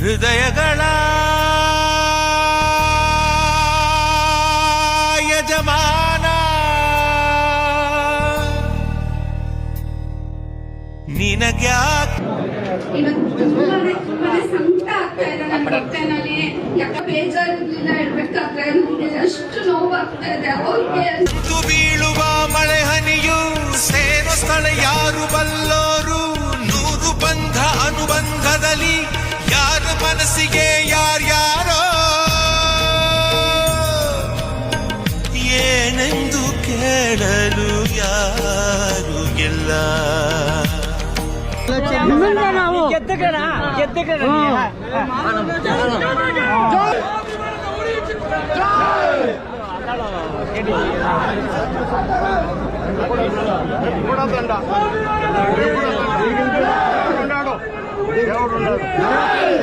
ಹೃದಯಗಳ ಯಜಮಾನ ನಿನಗ್ಯಾಕೆ ಇವತ್ತು ತುಂಬಾನೇ ಸಂಕಟ ಆಗ್ತಾ ಇದೆ ನನ್ನ ಹೊಟ್ಟೆನಲ್ಲಿ. ಯಾಕೆ ಬೇಜಾರಿರ್ಲಿಲ್ಲ ಹೇಳ್ಬೇಕಾದ್ರೆ ನನಗೆ ಅಷ್ಟು ನೋವಾಗ್ತಾ ಇದೆ. ಅವ್ರಿಗೆ ಬೀಳುವ ಮಳೆ ಹನಿಯು ಸೇರೋ ಸ್ಥಳ ಯಾರು ಬಲ್ಲೋರು. ನೂರು ಬಂಧ ಅನುಬಂಧದಲ್ಲಿ ಯಾರ ಮನಸ್ಸಿಗೆ ಯಾರ್ಯಾರೋ ಏನೆಂದು ಕೇಳಲು ಯಾರು ಇಲ್ಲ. తండ